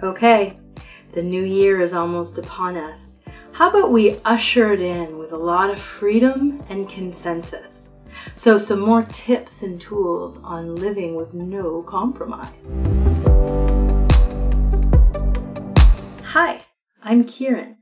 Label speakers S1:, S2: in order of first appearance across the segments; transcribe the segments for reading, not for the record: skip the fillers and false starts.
S1: Okay, the new year is almost upon us. How about we usher it in with a lot of freedom and consensus? So some more tips and tools on living with no compromise. Hi, I'm Kiran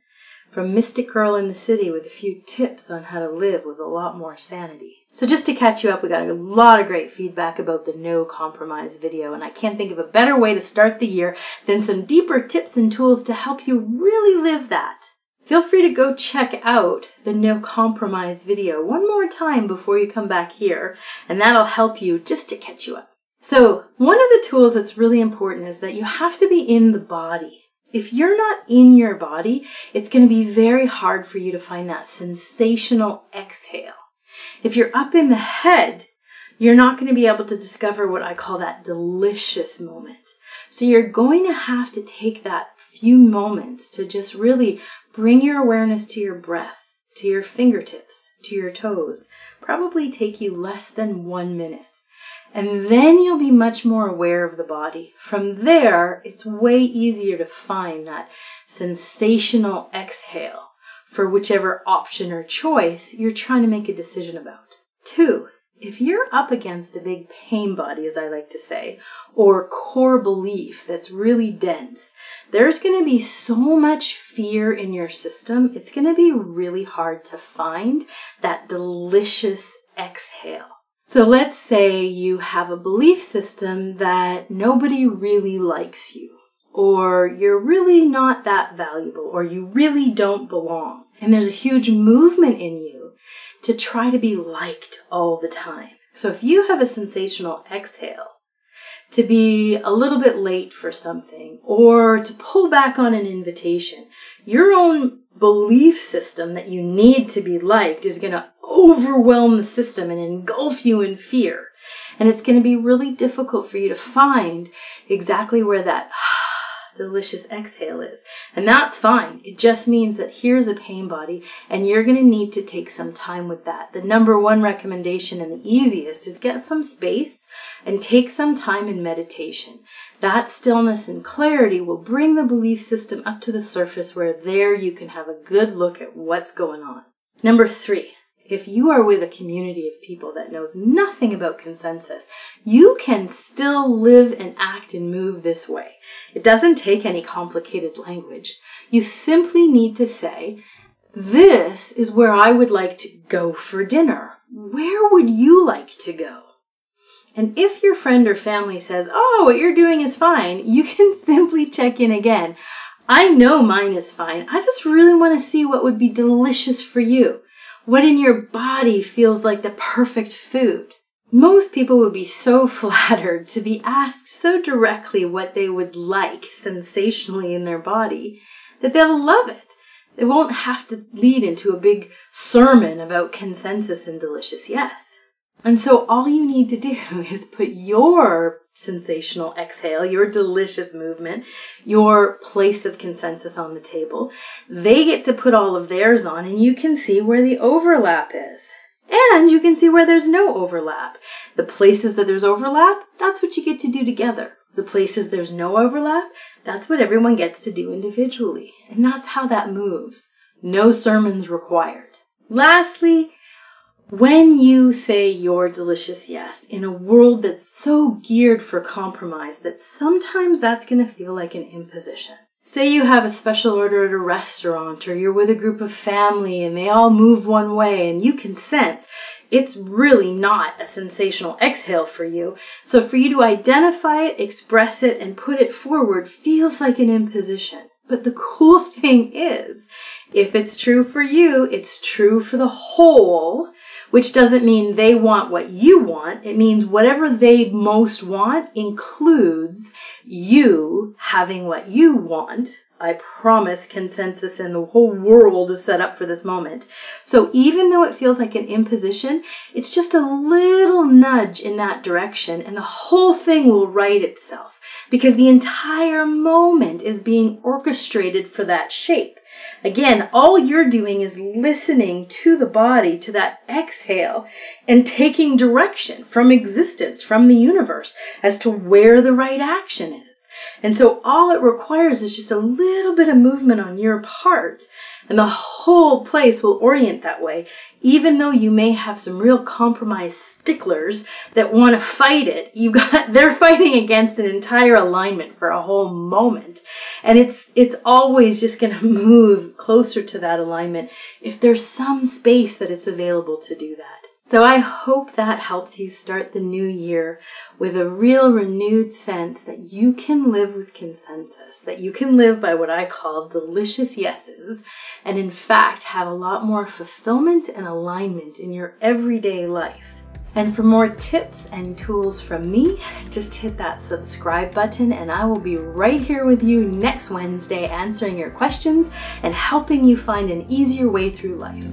S1: from Mystic Girl in the City with a few tips on how to live with a lot more sanity. So just to catch you up, we got a lot of great feedback about the no compromise video, and I can't think of a better way to start the year than some deeper tips and tools to help you really live that. Feel free to go check out the no compromise video one more time before you come back here, and that'll help you just to catch you up. So one of the tools that's really important is that you have to be in the body. If you're not in your body, it's going to be very hard for you to find that sensational exhale. If you're up in the head, you're not going to be able to discover what I call that delicious moment. So you're going to have to take that few moments to just really bring your awareness to your breath, to your fingertips, to your toes. Probably take you less than 1 minute. And then you'll be much more aware of the body. From there, it's way easier to find that sensational exhale for whichever option or choice you're trying to make a decision about. 2, if you're up against a big pain body, as I like to say, or core belief that's really dense, there's going to be so much fear in your system, it's going to be really hard to find that delicious exhale. So let's say you have a belief system that nobody really likes you, or you're really not that valuable, or you really don't belong. And there's a huge movement in you to try to be liked all the time. So if you have a sensational exhale, to be a little bit late for something, or to pull back on an invitation, your own belief system that you need to be liked is going to overwhelm the system and engulf you in fear. And it's going to be really difficult for you to find exactly where that delicious exhale is. And that's fine. It just means that here's a pain body and you're going to need to take some time with that. The number one recommendation and the easiest is get some space and take some time in meditation. That stillness and clarity will bring the belief system up to the surface where there you can have a good look at what's going on. Number 3. If you are with a community of people that knows nothing about consensus, you can still live and act and move this way. It doesn't take any complicated language. You simply need to say, this is where I would like to go for dinner. Where would you like to go? And if your friend or family says, oh, what you're doing is fine, you can simply check in again. I know mine is fine. I just really want to see what would be delicious for you. What in your body feels like the perfect food? Most people would be so flattered to be asked so directly what they would like sensationally in their body that they'll love it. It won't have to lead into a big sermon about consensus and delicious yes. And so all you need to do is put your sensational exhale, your delicious movement, your place of consensus on the table. They get to put all of theirs on and you can see where the overlap is. And you can see where there's no overlap. The places that there's overlap, that's what you get to do together. The places there's no overlap, that's what everyone gets to do individually. And that's how that moves. No sermons required. Lastly, when you say your delicious yes in a world that's so geared for compromise that sometimes that's going to feel like an imposition. Say you have a special order at a restaurant or you're with a group of family and they all move one way and you can sense it's really not a sensational exhale for you. So for you to identify it, express it, and put it forward feels like an imposition. But the cool thing is, if it's true for you, it's true for the whole, which doesn't mean they want what you want. It means whatever they most want includes you having what you want. I promise consensus in the whole world is set up for this moment. So even though it feels like an imposition, it's just a little nudge in that direction and the whole thing will right itself because the entire moment is being orchestrated for that shape. Again, all you're doing is listening to the body, to that exhale, and taking direction from existence, from the universe, as to where the right action is. And so all it requires is just a little bit of movement on your part, and the whole place will orient that way, even though you may have some real compromised sticklers that want to fight it. They're fighting against an entire alignment for a whole moment. And it's always just going to move closer to that alignment if there's some space that it's available to do that. So I hope that helps you start the new year with a real renewed sense that you can live with consensus, that you can live by what I call delicious yeses, and in fact have a lot more fulfillment and alignment in your everyday life. And for more tips and tools from me, just hit that subscribe button and I will be right here with you next Wednesday answering your questions and helping you find an easier way through life.